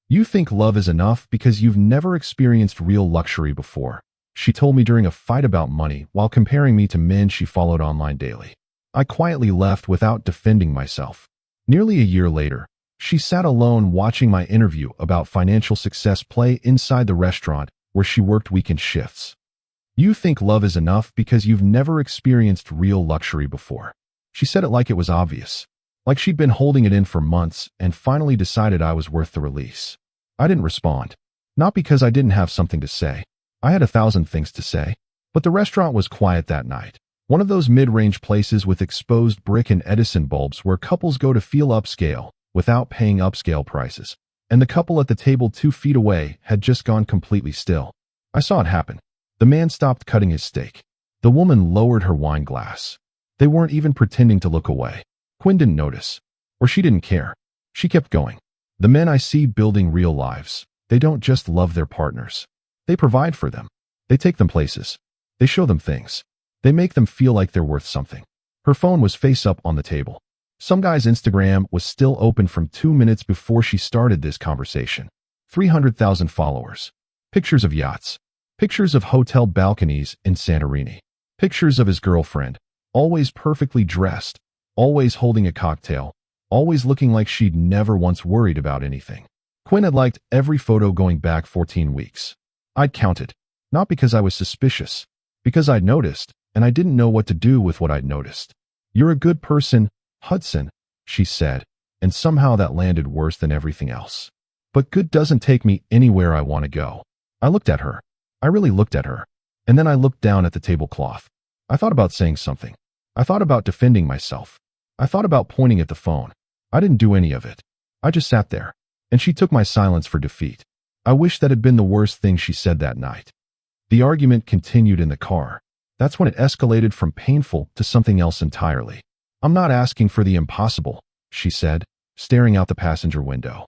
You think love is enough because you've never experienced real luxury before, she told me during a fight about money while comparing me to men she followed online daily. I quietly left without defending myself. Nearly a year later, she sat alone watching my interview about financial success play inside the restaurant where she worked weekend shifts. You think love is enough because you've never experienced real luxury before. She said it like it was obvious, like she'd been holding it in for months and finally decided I was worth the release. I didn't respond. Not because I didn't have something to say. I had 1,000 things to say. But the restaurant was quiet that night. One of those mid-range places with exposed brick and Edison bulbs where couples go to feel upscale without paying upscale prices. And the couple at the table 2 feet away had just gone completely still. I saw it happen. The man stopped cutting his steak. The woman lowered her wine glass. They weren't even pretending to look away. Qley didn't notice. Or she didn't care. She kept going. The men I see building real lives, they don't just love their partners. They provide for them. They take them places. They show them things. They make them feel like they're worth something. Her phone was face up on the table. Some guy's Instagram was still open from 2 minutes before she started this conversation. 300,000 followers. Pictures of yachts. Pictures of hotel balconies in Santorini. Pictures of his girlfriend, always perfectly dressed, always holding a cocktail, always looking like she'd never once worried about anything. Qley had liked every photo going back 14 weeks. I'd counted, not because I was suspicious, because I'd noticed, and I didn't know what to do with what I'd noticed. You're a good person, Hudson, she said, and somehow that landed worse than everything else. But good doesn't take me anywhere I want to go. I looked at her. I really looked at her. And then I looked down at the tablecloth. I thought about saying something. I thought about defending myself. I thought about pointing at the phone. I didn't do any of it. I just sat there. And she took my silence for defeat. I wish that had been the worst thing she said that night. The argument continued in the car. That's when it escalated from painful to something else entirely. I'm not asking for the impossible, she said, staring out the passenger window.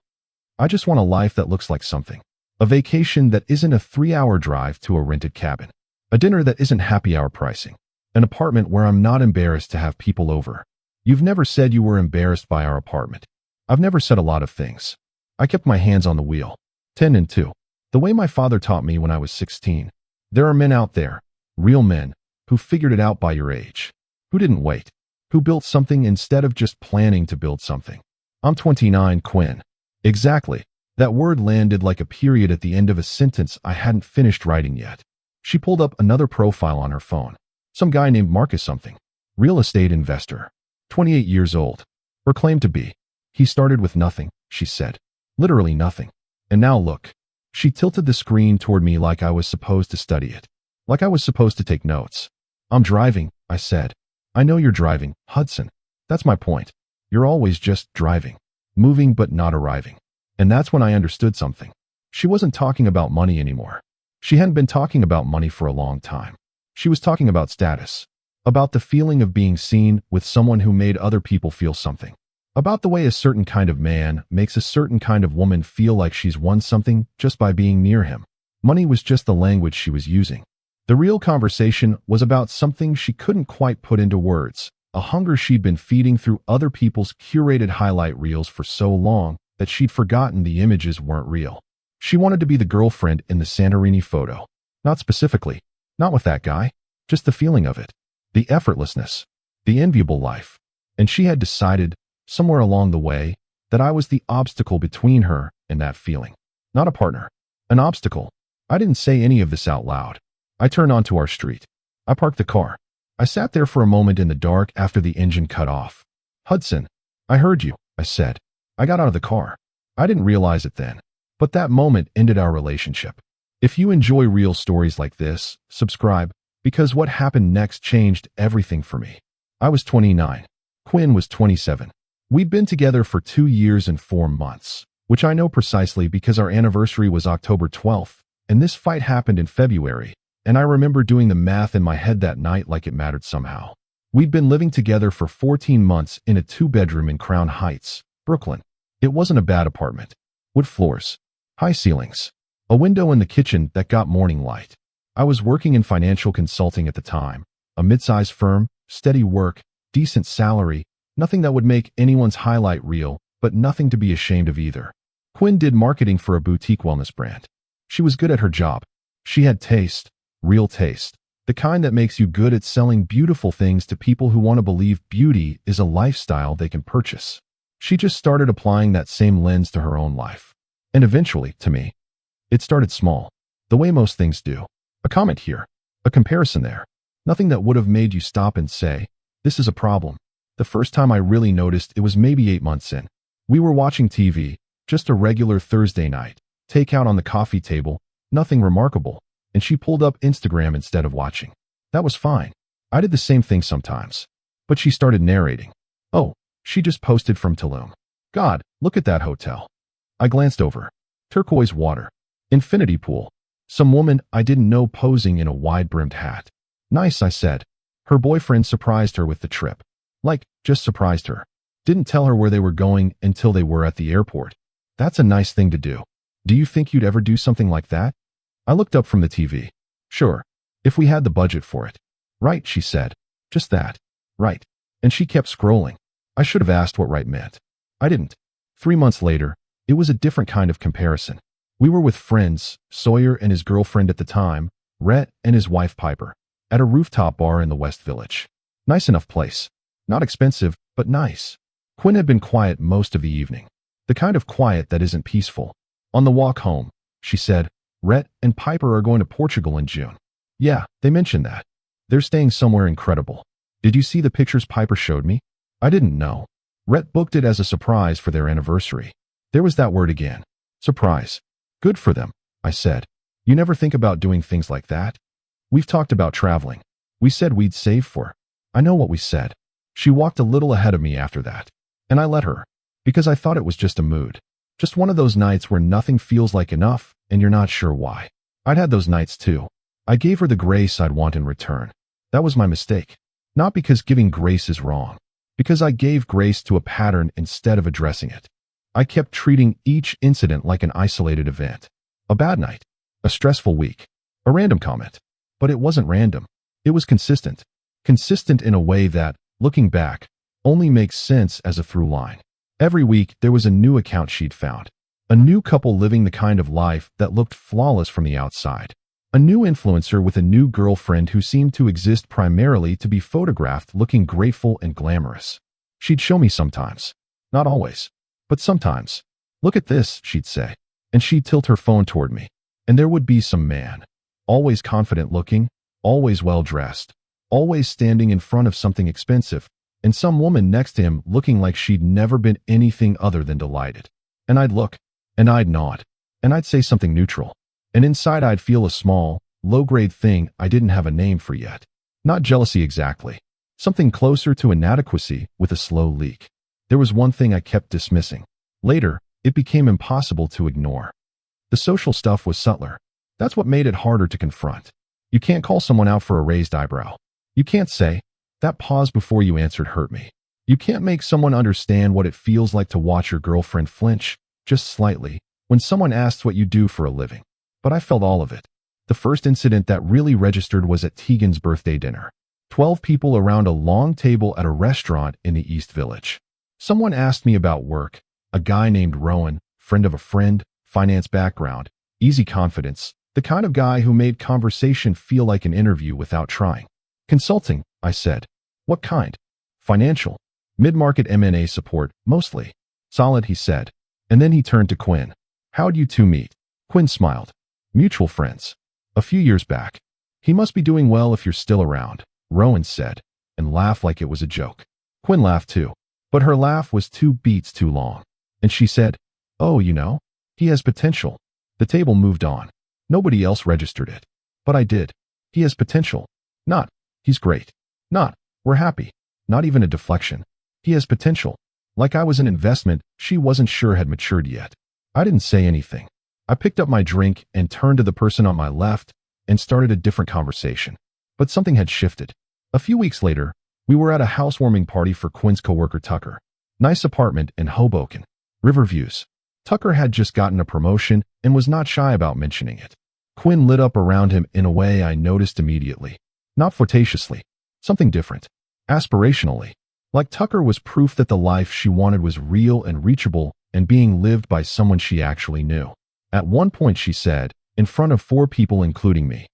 I just want a life that looks like something. A vacation that isn't a 3-hour drive to a rented cabin. A dinner that isn't happy hour pricing. An apartment where I'm not embarrassed to have people over. You've never said you were embarrassed by our apartment. I've never said a lot of things. I kept my hands on the wheel. 10 and 2. The way my father taught me when I was 16. There are men out there, real men, who figured it out by your age. Who didn't wait. Who built something instead of just planning to build something. I'm 29, Qley. Exactly. That word landed like a period at the end of a sentence I hadn't finished writing yet. She pulled up another profile on her phone. Some guy named Marcus something. Real estate investor. 28 years old. Or claimed to be. He started with nothing, she said. Literally nothing. And now look. She tilted the screen toward me like I was supposed to study it. Like I was supposed to take notes. I'm driving, I said. I know you're driving, Hudson. That's my point. You're always just driving. Moving but not arriving. And that's when I understood something. She wasn't talking about money anymore. She hadn't been talking about money for a long time. She was talking about status. About the feeling of being seen with someone who made other people feel something. About the way a certain kind of man makes a certain kind of woman feel like she's won something just by being near him. Money was just the language she was using. The real conversation was about something she couldn't quite put into words, a hunger she'd been feeding through other people's curated highlight reels for so long that she'd forgotten the images weren't real. She wanted to be the girlfriend in the Santorini photo. Not specifically, not with that guy, just the feeling of it, the effortlessness, the enviable life. And she had decided, somewhere along the way, that I was the obstacle between her and that feeling. Not a partner, an obstacle. I didn't say any of this out loud. I turned onto our street. I parked the car. I sat there for a moment in the dark after the engine cut off. Hudson, I heard you, I said. I got out of the car. I didn't realize it then. But that moment ended our relationship. If you enjoy real stories like this, subscribe, because what happened next changed everything for me. I was 29. Qley was 27. We'd been together for 2 years and 4 months, which I know precisely because our anniversary was October 12th, and this fight happened in February, and I remember doing the math in my head that night like it mattered somehow. We'd been living together for 14 months in a 2-bedroom in Crown Heights, Brooklyn. It wasn't a bad apartment. Wood floors, high ceilings, a window in the kitchen that got morning light. I was working in financial consulting at the time, a mid-sized firm, steady work, decent salary, nothing that would make anyone's highlight reel, but nothing to be ashamed of either. Qley did marketing for a boutique wellness brand. She was good at her job. She had taste, real taste, the kind that makes you good at selling beautiful things to people who want to believe beauty is a lifestyle they can purchase. She just started applying that same lens to her own life. And eventually, to me, it started small, the way most things do. A comment here, a comparison there. Nothing that would have made you stop and say, this is a problem. The first time I really noticed it was maybe 8 months in. We were watching TV, just a regular Thursday night, takeout on the coffee table, nothing remarkable, and she pulled up Instagram instead of watching. That was fine. I did the same thing sometimes. But she started narrating. Oh, she just posted from Tulum. God, look at that hotel. I glanced over. Turquoise water. Infinity pool. Some woman I didn't know posing in a wide-brimmed hat. Nice, I said. Her boyfriend surprised her with the trip. Like, just surprised her. Didn't tell her where they were going until they were at the airport. That's a nice thing to do. Do you think you'd ever do something like that? I looked up from the TV. Sure. If we had the budget for it. Right, she said. Just that. Right. And she kept scrolling. I should have asked what right meant. I didn't. 3 months later, it was a different kind of comparison. We were with friends, Sawyer and his girlfriend at the time, Rhett and his wife Piper, at a rooftop bar in the West Village. Nice enough place. Not expensive, but nice. Qley had been quiet most of the evening. The kind of quiet that isn't peaceful. On the walk home, she said, Rhett and Piper are going to Portugal in June. Yeah, they mentioned that. They're staying somewhere incredible. Did you see the pictures Piper showed me? I didn't know. Rhett booked it as a surprise for their anniversary. There was that word again. Surprise. Good for them, I said. You never think about doing things like that? We've talked about traveling. We said we'd save for. I know what we said. She walked a little ahead of me after that. And I let her. Because I thought it was just a mood. Just one of those nights where nothing feels like enough and you're not sure why. I'd had those nights too. I gave her the grace I'd want in return. That was my mistake. Not because giving grace is wrong. Because I gave grace to a pattern instead of addressing it. I kept treating each incident like an isolated event. A bad night. A stressful week. A random comment. But it wasn't random. It was consistent. Consistent in a way that, looking back, only makes sense as a through line. Every week, there was a new account she'd found. A new couple living the kind of life that looked flawless from the outside. A new influencer with a new girlfriend who seemed to exist primarily to be photographed looking grateful and glamorous. She'd show me sometimes. Not always. But sometimes. Look at this, she'd say. And she'd tilt her phone toward me. And there would be some man. Always confident looking. Always well dressed. Always standing in front of something expensive. And some woman next to him looking like she'd never been anything other than delighted. And I'd look. And I'd nod. And I'd say something neutral. And inside I'd feel a small, low-grade thing I didn't have a name for yet. Not jealousy exactly. Something closer to inadequacy with a slow leak. There was one thing I kept dismissing. Later, it became impossible to ignore. The social stuff was subtler. That's what made it harder to confront. You can't call someone out for a raised eyebrow. You can't say, that pause before you answered hurt me. You can't make someone understand what it feels like to watch your girlfriend flinch, just slightly, when someone asks what you do for a living. But I felt all of it. The first incident that really registered was at Tegan's birthday dinner. 12 people around a long table at a restaurant in the East Village. Someone asked me about work. A guy named Rowan, friend of a friend, finance background, easy confidence, the kind of guy who made conversation feel like an interview without trying. Consulting, I said. What kind? Financial. Mid-market M&A support, mostly. Solid, he said. And then he turned to Qley. How'd you two meet? Qley smiled. Mutual friends. A few years back. He must be doing well if you're still around, Rowan said, and laughed like it was a joke. Qley laughed too. But her laugh was 2 beats too long. And she said, oh, you know, he has potential. The table moved on. Nobody else registered it. But I did. He has potential. Not, he's great. Not, we're happy. Not even a deflection. He has potential. Like I was an investment she wasn't sure had matured yet. I didn't say anything. I picked up my drink and turned to the person on my left and started a different conversation. But something had shifted. A few weeks later, we were at a housewarming party for Qley's coworker Tucker. Nice apartment in Hoboken. River views. Tucker had just gotten a promotion and was not shy about mentioning it. Qley lit up around him in a way I noticed immediately. Not flirtatiously. Something different. Aspirationally. Like Tucker was proof that the life she wanted was real and reachable, and being lived by someone she actually knew. At one point she said, in front of 4 people including me,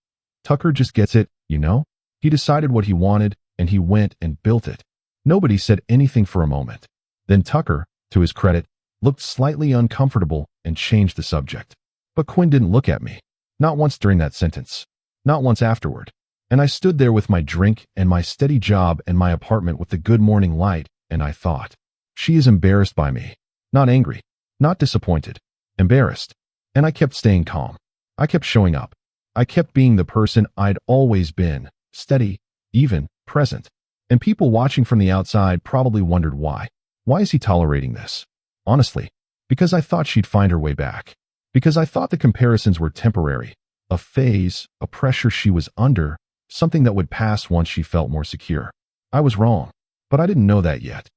"Tucker just gets it, you know? He decided what he wanted, and he went and built it." Nobody said anything for a moment. Then Tucker, to his credit, looked slightly uncomfortable and changed the subject. But Quinn didn't look at me. Not once during that sentence. Not once afterward. And I stood there with my drink and my steady job and my apartment with the good morning light, and I thought, she is embarrassed by me. Not angry. Not disappointed. Embarrassed. And I kept staying calm. I kept showing up. I kept being the person I'd always been. Steady, even, present. And people watching from the outside probably wondered why. Why is he tolerating this? Honestly, because I thought she'd find her way back. Because I thought the comparisons were temporary. A phase, a pressure she was under, something that would pass once she felt more secure. I was wrong, but I didn't know that yet.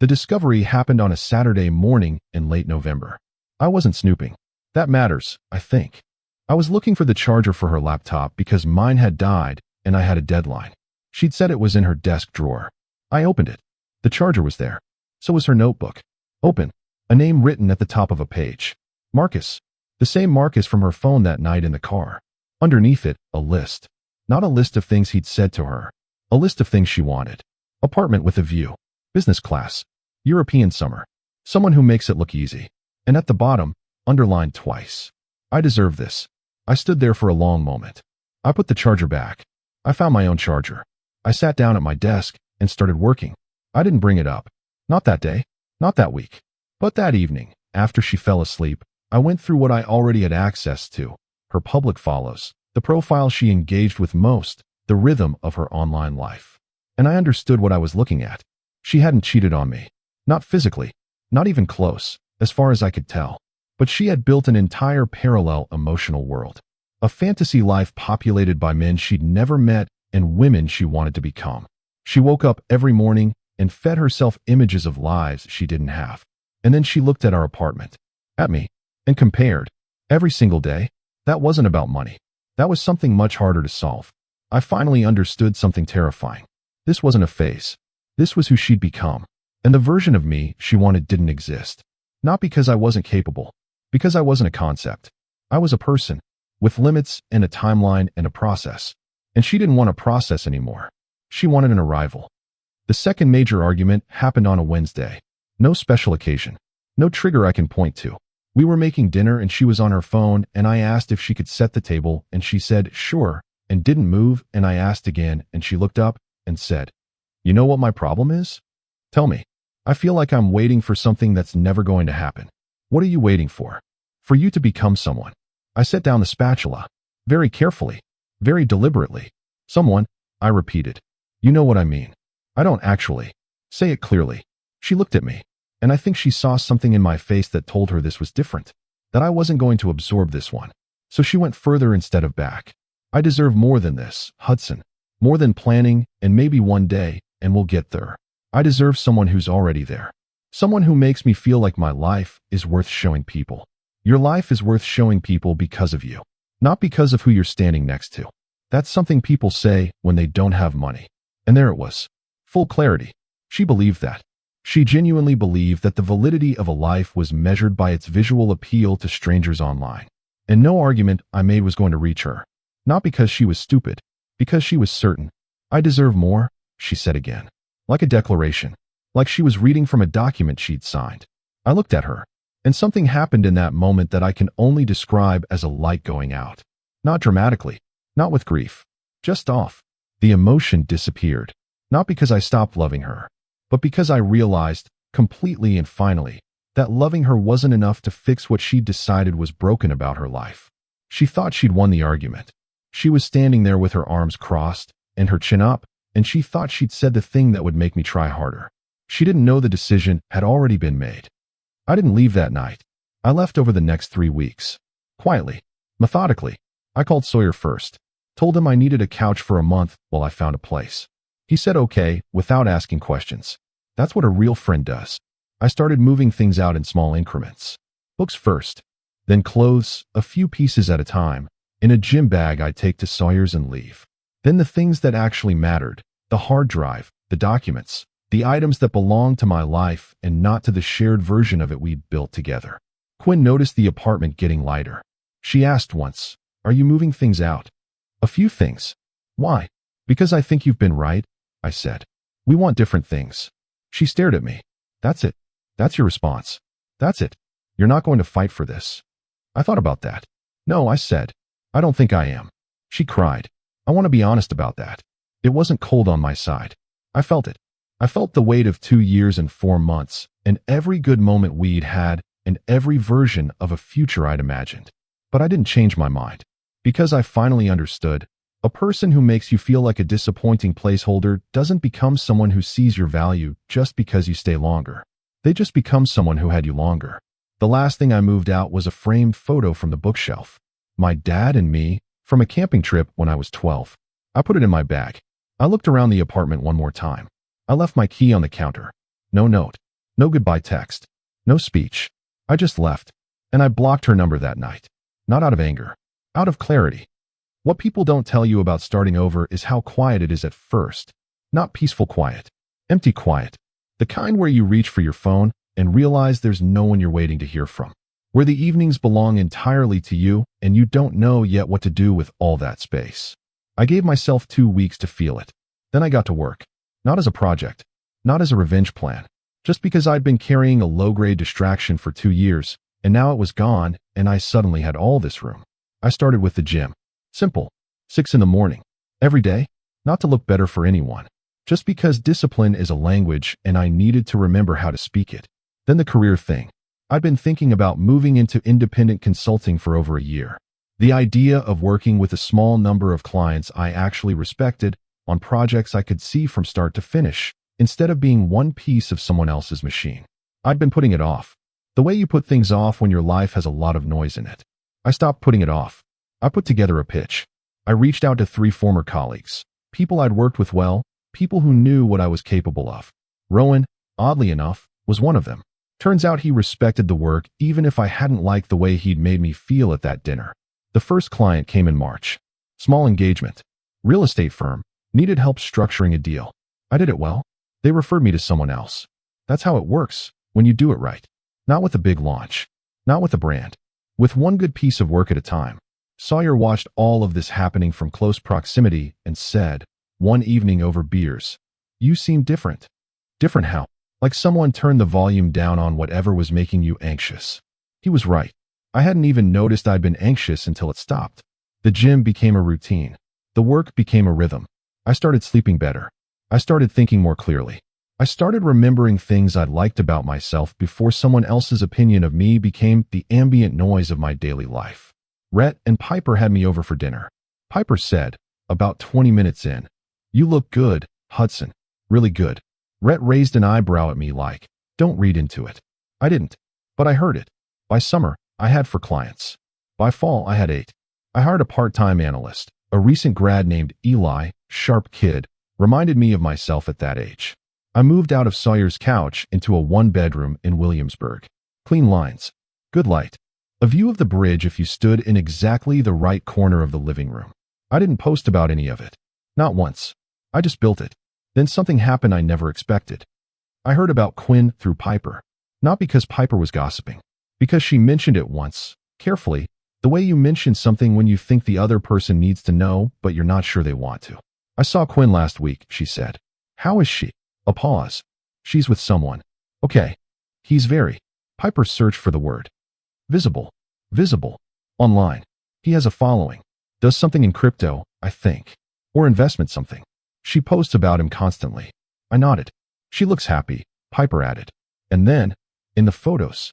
The discovery happened on a Saturday morning in late November. I wasn't snooping. That matters, I think. I was looking for the charger for her laptop because mine had died and I had a deadline. She'd said it was in her desk drawer. I opened it. The charger was there. So was her notebook. Open. A name written at the top of a page. Marcus. The same Marcus from her phone that night in the car. Underneath it, a list. Not a list of things he'd said to her. A list of things she wanted. Apartment with a view. Business class. European summer. Someone who makes it look easy. And at the bottom, underlined twice. I deserve this. I stood there for a long moment. I put the charger back. I found my own charger. I sat down at my desk and started working. I didn't bring it up. Not that day. Not that week. But that evening, after she fell asleep, I went through what I already had access to. Her public follows. The profile she engaged with most. The rhythm of her online life. And I understood what I was looking at. She hadn't cheated on me. Not physically. Not even close, as far as I could tell. But she had built an entire parallel emotional world. A fantasy life populated by men she'd never met and women she wanted to become. She woke up every morning and fed herself images of lives she didn't have. And then she looked at our apartment. At me. And compared. Every single day. That wasn't about money. That was something much harder to solve. I finally understood something terrifying. This wasn't a phase. This was who she'd become. And the version of me she wanted didn't exist. Not because I wasn't capable. Because I wasn't a concept. I was a person. With limits and a timeline and a process. And she didn't want a process anymore. She wanted an arrival. The second major argument happened on a Wednesday. No special occasion. No trigger I can point to. We were making dinner and she was on her phone and I asked if she could set the table and she said, sure, and didn't move, and I asked again and she looked up and said, "You know what my problem is? Tell me. I feel like I'm waiting for something that's never going to happen." "What are you waiting for?" "For you to become someone." I set down the spatula. Very carefully. Very deliberately. "Someone," I repeated. "You know what I mean." "I don't actually." "Say it clearly." She looked at me, and I think she saw something in my face that told her this was different, that I wasn't going to absorb this one. So she went further instead of back. "I deserve more than this, Hudson. More than planning, and maybe one day, and we'll get there. I deserve someone who's already there. Someone who makes me feel like my life is worth showing people." Your life is worth showing people because of you, not because of who you're standing next to. That's something people say when they don't have money. And there it was. Full clarity. She believed that. She genuinely believed that the validity of a life was measured by its visual appeal to strangers online. And no argument I made was going to reach her. Not because she was stupid, because she was certain. "I deserve more," she said again. Like a declaration. Like she was reading from a document she'd signed. I looked at her. And something happened in that moment that I can only describe as a light going out. Not dramatically. Not with grief. Just off. The emotion disappeared. Not because I stopped loving her, but because I realized, completely and finally, that loving her wasn't enough to fix what she'd decided was broken about her life. She thought she'd won the argument. She was standing there with her arms crossed and her chin up, and she thought she'd said the thing that would make me try harder. She didn't know the decision had already been made. I didn't leave that night. I left over the next 3 weeks. Quietly. Methodically. I called Sawyer first. Told him I needed a couch for a month while I found a place. He said okay, without asking questions. That's what a real friend does. I started moving things out in small increments. Books first. Then clothes, a few pieces at a time, in a gym bag I'd take to Sawyer's and leave. Then the things that actually mattered. The hard drive, the documents, The items that belonged to my life and not to the shared version of it we'd built together. Quinn noticed the apartment getting lighter. She asked once, "Are you moving things out?" "A few things." "Why?" "Because I think you've been right," I said. "We want different things." She stared at me. "That's it. That's your response. That's it. You're not going to fight for this." I thought about that. "No," I said. "I don't think I am." She cried. "I want to be honest about that." It wasn't cold on my side. I felt it. I felt the weight of 2 years and 4 months, and every good moment we'd had, and every version of a future I'd imagined. But I didn't change my mind. Because I finally understood, a person who makes you feel like a disappointing placeholder doesn't become someone who sees your value just because you stay longer. They just become someone who had you longer. The last thing I moved out was a framed photo from the bookshelf. My dad and me, from a camping trip when I was 12. I put it in my bag. I looked around the apartment one more time. I left my key on the counter. No note. No goodbye text. No speech. I just left. And I blocked her number that night. Not out of anger. Out of clarity. What people don't tell you about starting over is how quiet it is at first. Not peaceful quiet. Empty quiet. The kind where you reach for your phone and realize there's no one you're waiting to hear from. Where the evenings belong entirely to you and you don't know yet what to do with all that space. I gave myself 2 weeks to feel it. Then I got to work. Not as a project. Not as a revenge plan. Just because I'd been carrying a low-grade distraction for 2 years, and now it was gone, and I suddenly had all this room. I started with the gym. Simple. 6 in the morning. Every day. Not to look better for anyone. Just because discipline is a language and I needed to remember how to speak it. Then the career thing. I'd been thinking about moving into independent consulting for over a year. The idea of working with a small number of clients I actually respected on projects I could see from start to finish, instead of being one piece of someone else's machine. I'd been putting it off. The way you put things off when your life has a lot of noise in it. I stopped putting it off. I put together a pitch. I reached out to 3 former colleagues, people I'd worked with well, people who knew what I was capable of. Rowan, oddly enough, was one of them. Turns out he respected the work even if I hadn't liked the way he'd made me feel at that dinner. The first client came in March. Small engagement. Real estate firm. Needed help structuring a deal. I did it well. They referred me to someone else. That's how it works when you do it right. Not with a big launch. Not with a brand. With one good piece of work at a time. Sawyer watched all of this happening from close proximity and said, one evening over beers, "You seem different." Different how? Like someone turned the volume down on whatever was making you anxious. He was right. I hadn't even noticed I'd been anxious until it stopped. The gym became a routine. The work became a rhythm. I started sleeping better. I started thinking more clearly. I started remembering things I'd liked about myself before someone else's opinion of me became the ambient noise of my daily life. Rhett and Piper had me over for dinner. Piper said, about 20 minutes in, "You look good, Hudson. Really good." Rhett raised an eyebrow at me like, "Don't read into it." I didn't, but I heard it. By summer, I had 4 clients. By fall, I had 8. I hired a part-time analyst. A recent grad named Eli, sharp kid, reminded me of myself at that age. I moved out of Sawyer's couch into a 1-bedroom in Williamsburg. Clean lines. Good light. A view of the bridge if you stood in exactly the right corner of the living room. I didn't post about any of it. Not once. I just built it. Then something happened I never expected. I heard about Quinn through Piper. Not because Piper was gossiping. Because she mentioned it once, carefully, the way you mention something when you think the other person needs to know, but you're not sure they want to. "I saw Quinn last week," she said. "How is she?" A pause. "She's with someone." "Okay." "He's very." Piper searched for the word. "Visible." "Visible." "Online." "He has a following. Does something in crypto, I think. Or investment something. She posts about him constantly." I nodded. "She looks happy," Piper added. And then, in the photos.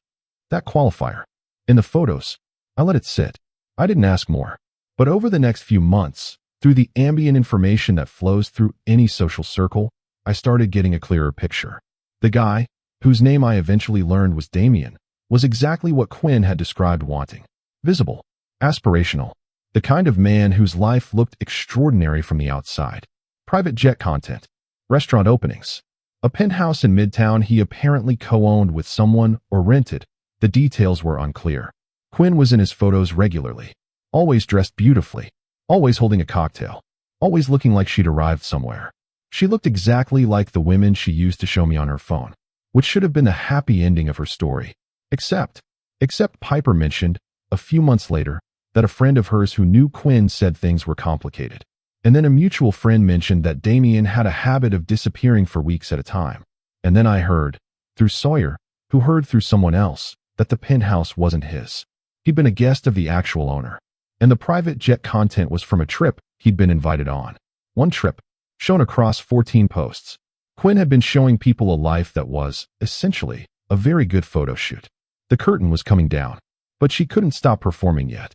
That qualifier. In the photos. I let it sit. I didn't ask more. But over the next few months, through the ambient information that flows through any social circle, I started getting a clearer picture. The guy, whose name I eventually learned was Damien, was exactly what Quinn had described wanting. Visible. Aspirational. The kind of man whose life looked extraordinary from the outside. Private jet content. Restaurant openings. A penthouse in Midtown he apparently co-owned with someone or rented. The details were unclear. Quinn was in his photos regularly. Always dressed beautifully. Always holding a cocktail. Always looking like she'd arrived somewhere. She looked exactly like the women she used to show me on her phone, which should have been the happy ending of her story. Except Piper mentioned, a few months later, that a friend of hers who knew Quinn said things were complicated. And then a mutual friend mentioned that Damien had a habit of disappearing for weeks at a time. And then I heard, through Sawyer, who heard through someone else, that the penthouse wasn't his. He'd been a guest of the actual owner. And the private jet content was from a trip he'd been invited on. One trip, shown across 14 posts. Quinn had been showing people a life that was, essentially, a very good photo shoot. The curtain was coming down, but she couldn't stop performing yet.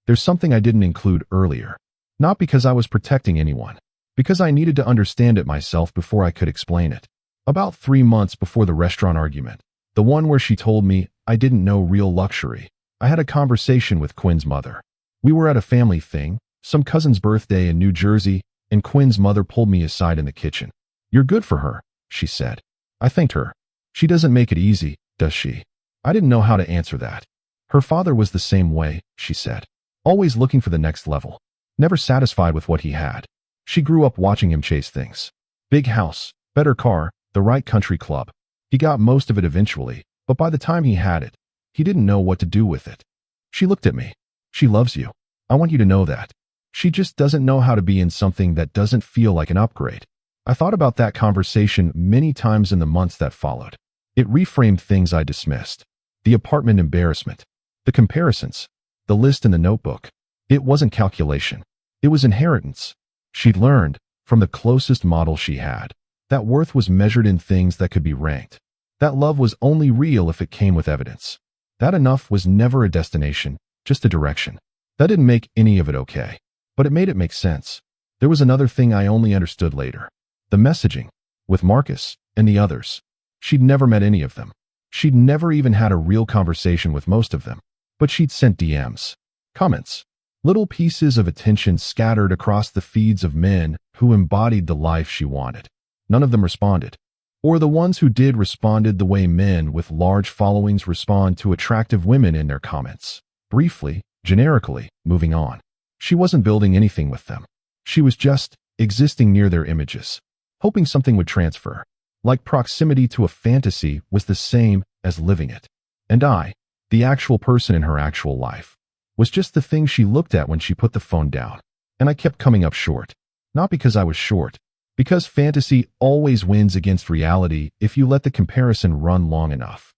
There's something I didn't include earlier. Not because I was protecting anyone, because I needed to understand it myself before I could explain it. About 3 months before the restaurant argument, the one where she told me I didn't know real luxury, I had a conversation with Quinn's mother. We were at a family thing, some cousin's birthday in New Jersey, and Quinn's mother pulled me aside in the kitchen. "You're good for her," she said. I thanked her. "She doesn't make it easy, does she?" I didn't know how to answer that. Her father was the same way, she said. Always looking for the next level. Never satisfied with what he had. She grew up watching him chase things. Big house, better car, the right country club. He got most of it eventually, but by the time he had it, he didn't know what to do with it. She looked at me. "She loves you. I want you to know that. She just doesn't know how to be in something that doesn't feel like an upgrade." I thought about that conversation many times in the months that followed. It reframed things I dismissed. The apartment embarrassment. The comparisons. The list in the notebook. It wasn't calculation. It was inheritance. She'd learned, from the closest model she had, that worth was measured in things that could be ranked. That love was only real if it came with evidence. That enough was never a destination, just a direction. That didn't make any of it okay, but it made it make sense. There was another thing I only understood later. The messaging, with Marcus and the others. She'd never met any of them. She'd never even had a real conversation with most of them. But she'd sent DMs, comments, little pieces of attention scattered across the feeds of men who embodied the life she wanted. None of them responded. Or the ones who did responded the way men with large followings respond to attractive women in their comments. Briefly, generically, moving on. She wasn't building anything with them. She was just existing near their images, hoping something would transfer. Like proximity to a fantasy was the same as living it. And I, the actual person in her actual life, was just the thing she looked at when she put the phone down. And I kept coming up short. Not because I was short. Because fantasy always wins against reality if you let the comparison run long enough.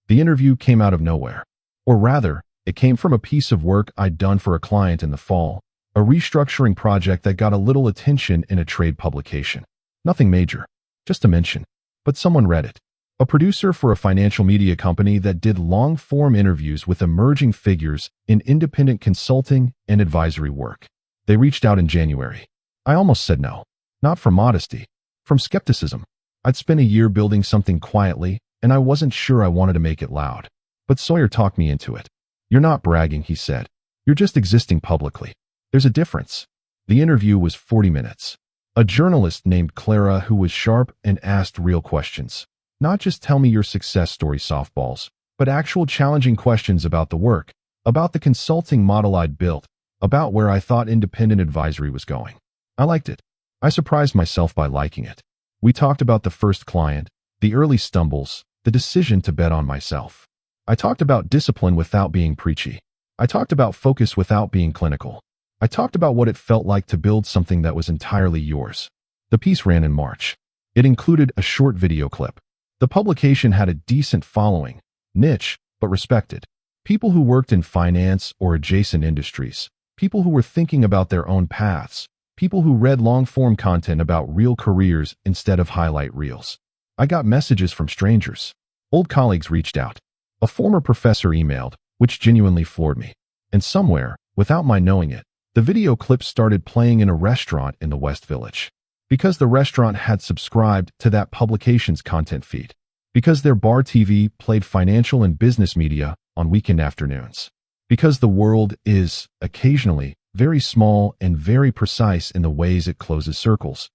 The interview came out of nowhere. Or rather, it came from a piece of work I'd done for a client in the fall, a restructuring project that got a little attention in a trade publication. Nothing major, just a mention. But someone read it. A producer for a financial media company that did long-form interviews with emerging figures in independent consulting and advisory work. They reached out in January. I almost said no. Not from modesty, from skepticism. I'd spent a year building something quietly, and I wasn't sure I wanted to make it loud. But Sawyer talked me into it. "You're not bragging," he said. "You're just existing publicly. There's a difference." The interview was 40 minutes. A journalist named Clara who was sharp and asked real questions. Not just tell me your success story softballs, but actual challenging questions about the work, about the consulting model I'd built, about where I thought independent advisory was going. I liked it. I surprised myself by liking it. We talked about the first client, the early stumbles, the decision to bet on myself. I talked about discipline without being preachy. I talked about focus without being clinical. I talked about what it felt like to build something that was entirely yours. The piece ran in March. It included a short video clip. The publication had a decent following, niche, but respected. People who worked in finance or adjacent industries. People who were thinking about their own paths. People who read long-form content about real careers instead of highlight reels. I got messages from strangers. Old colleagues reached out. A former professor emailed, which genuinely floored me. And somewhere, without my knowing it, the video clip started playing in a restaurant in the West Village. Because the restaurant had subscribed to that publication's content feed. Because their bar TV played financial and business media on weekend afternoons. Because the world is, occasionally, very small and very precise in the ways it closes circles.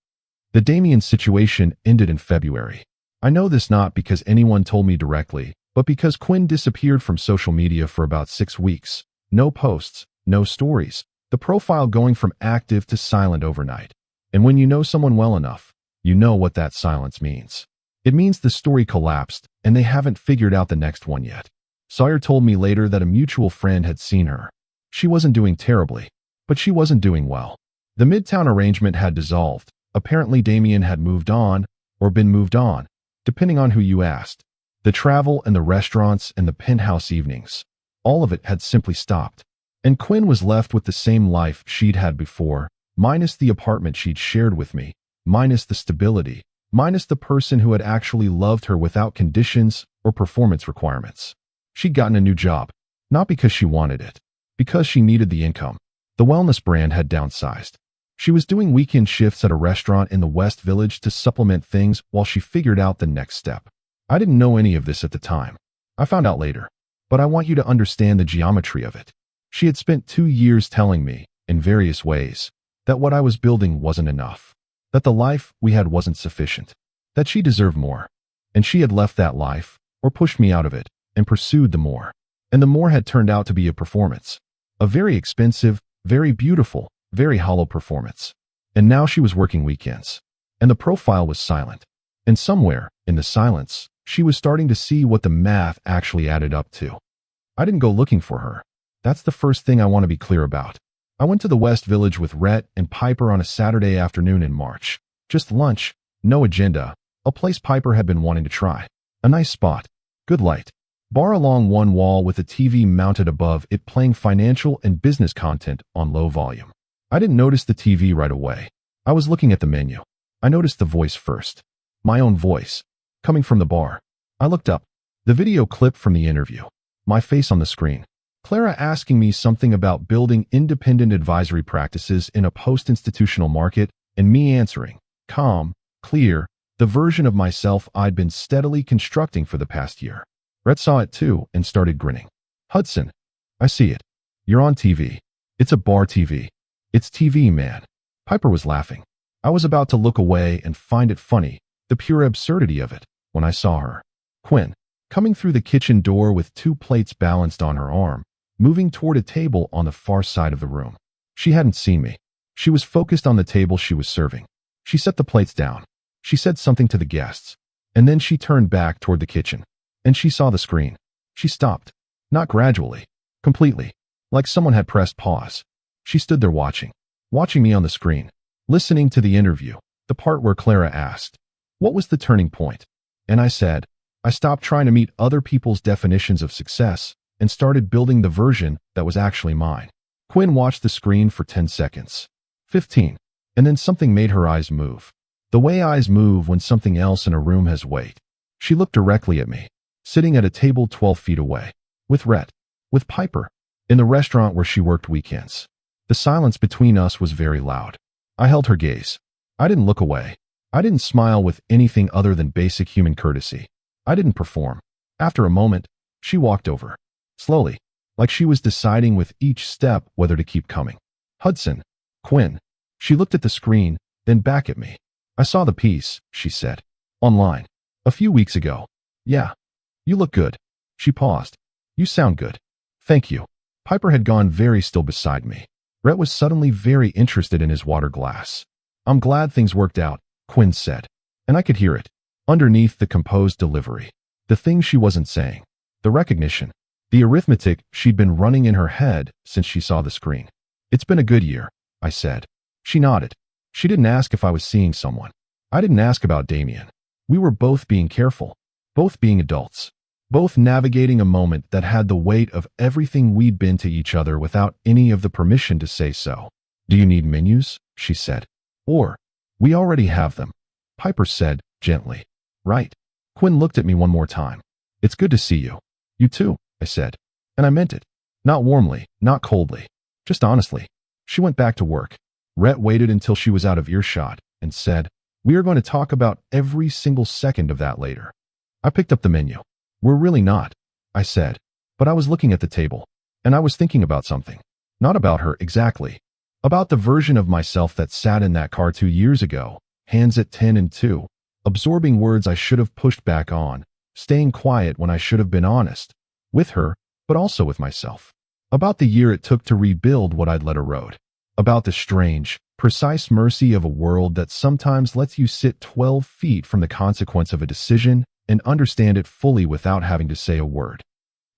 The Damien situation ended in February. I know this not because anyone told me directly, but because Quinn disappeared from social media for about 6 weeks. No posts, no stories. The profile going from active to silent overnight. And when you know someone well enough, You know what that silence means. It means the story collapsed, and they haven't figured out the next one yet. Sawyer told me later that a mutual friend had seen her. She wasn't doing terribly, but she wasn't doing well. The Midtown arrangement had dissolved. Apparently Damien had moved on, or been moved on, depending on who you asked. The travel and the restaurants and the penthouse evenings, all of it had simply stopped. And Quinn was left with the same life she'd had before, minus the apartment she'd shared with me, minus the stability, minus the person who had actually loved her without conditions or performance requirements. She'd gotten a new job, not because she wanted it, because she needed the income. The wellness brand had downsized. She was doing weekend shifts at a restaurant in the West Village to supplement things while she figured out the next step. I didn't know any of this at the time. I found out later. But I want you to understand the geometry of it. She had spent 2 years telling me, in various ways, that what I was building wasn't enough, that the life we had wasn't sufficient, that she deserved more. And she had left that life, or pushed me out of it, and pursued the more. And the more had turned out to be a performance. A very expensive, very beautiful, very hollow performance. And now she was working weekends. And the profile was silent. And somewhere, in the silence, she was starting to see what the math actually added up to. I didn't go looking for her. That's the first thing I want to be clear about. I went to the West Village with Rhett and Piper on a Saturday afternoon in March. Just lunch, no agenda, a place Piper had been wanting to try. A nice spot, good light, bar along one wall with a TV mounted above it playing financial and business content on low volume. I didn't notice the TV right away. I was looking at the menu. I noticed the voice first. My own voice, coming from the bar. I looked up. The video clip from the interview. My face on the screen. Clara asking me something about building independent advisory practices in a post-institutional market, and me answering, calm, clear, the version of myself I'd been steadily constructing for the past year. Rhett saw it too and started grinning. Hudson, I see it. You're on TV. It's a bar TV. It's TV, man. Piper was laughing. I was about to look away and find it funny, the pure absurdity of it, when I saw her. Quinn, coming through the kitchen door with 2 plates balanced on her arm, moving toward a table on the far side of the room. She hadn't seen me. She was focused on the table she was serving. She set the plates down. She said something to the guests. And then she turned back toward the kitchen. And she saw the screen. She stopped. Not gradually. Completely. Like someone had pressed pause. She stood there watching me on the screen, listening to the interview, the part where Clara asked, what was the turning point? And I said, I stopped trying to meet other people's definitions of success and started building the version that was actually mine. Quinn watched the screen for 10 seconds, 15, and then something made her eyes move. The way eyes move when something else in a room has weight. She looked directly at me, sitting at a table 12 feet away, with Rhett, with Piper, in the restaurant where she worked weekends. The silence between us was very loud. I held her gaze. I didn't look away. I didn't smile with anything other than basic human courtesy. I didn't perform. After a moment, she walked over. Slowly, like she was deciding with each step whether to keep coming. Hudson, Quinn. She looked at the screen, then back at me. I saw the piece, she said. Online. A few weeks ago. Yeah. You look good. She paused. You sound good. Thank you. Piper had gone very still beside me. Rhett was suddenly very interested in his water glass. I'm glad things worked out, Quinn said. And I could hear it. Underneath the composed delivery. The thing she wasn't saying. The recognition. The arithmetic she'd been running in her head since she saw the screen. It's been a good year, I said. She nodded. She didn't ask if I was seeing someone. I didn't ask about Damien. We were both being careful. Both being adults. Both navigating a moment that had the weight of everything we'd been to each other without any of the permission to say so. Do you need menus? She said. Or, we already have them. Piper said, gently. Right. Quinn looked at me one more time. It's good to see you. You too, I said. And I meant it. Not warmly, not coldly. Just honestly. She went back to work. Rhett waited until she was out of earshot and said, we are going to talk about every single second of that later. I picked up the menu. We're really not, I said. But I was looking at the table. And I was thinking about something. Not about her exactly. About the version of myself that sat in that car 2 years ago, hands at 10 and 2, absorbing words I should have pushed back on, staying quiet when I should have been honest, with her, but also with myself. About the year it took to rebuild what I'd let erode. About the strange, precise mercy of a world that sometimes lets you sit 12 feet from the consequence of a decision and understand it fully without having to say a word.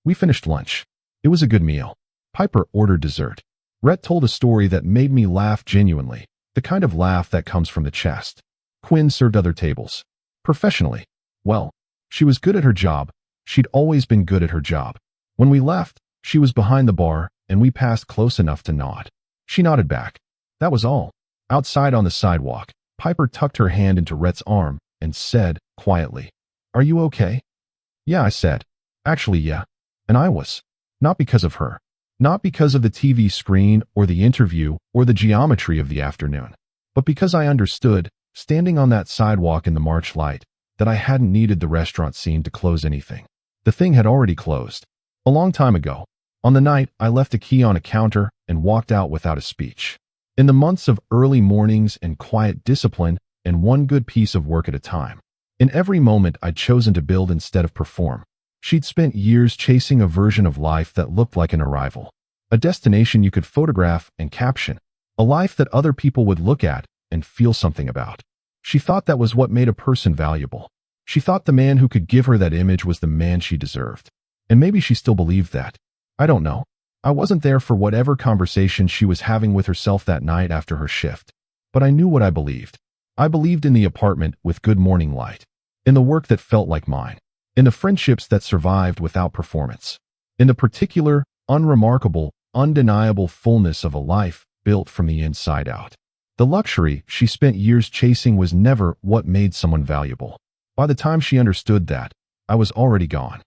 We finished lunch. It was a good meal. Piper ordered dessert. Rhett told a story that made me laugh genuinely, the kind of laugh that comes from the chest. Quinn served other tables. Professionally. Well, she was good at her job. She'd always been good at her job. When we left, she was behind the bar, and we passed close enough to nod. She nodded back. That was all. Outside on the sidewalk, Piper tucked her hand into Rhett's arm and said, quietly, "Are you okay?" "Yeah," I said. "Actually, yeah." And I was. Not because of her. Not because of the TV screen or the interview or the geometry of the afternoon, but because I understood, standing on that sidewalk in the March light, that I hadn't needed the restaurant scene to close anything. The thing had already closed. A long time ago. On the night, I left a key on a counter and walked out without a speech. In the months of early mornings and quiet discipline and one good piece of work at a time. In every moment I'd chosen to build instead of perform. She'd spent years chasing a version of life that looked like an arrival. A destination you could photograph and caption. A life that other people would look at and feel something about. She thought that was what made a person valuable. She thought the man who could give her that image was the man she deserved. And maybe she still believed that. I don't know. I wasn't there for whatever conversation she was having with herself that night after her shift. But I knew what I believed. I believed in the apartment with good morning light. In the work that felt like mine. In the friendships that survived without performance. In the particular, unremarkable, undeniable fullness of a life built from the inside out. The luxury she spent years chasing was never what made someone valuable. By the time she understood that, I was already gone.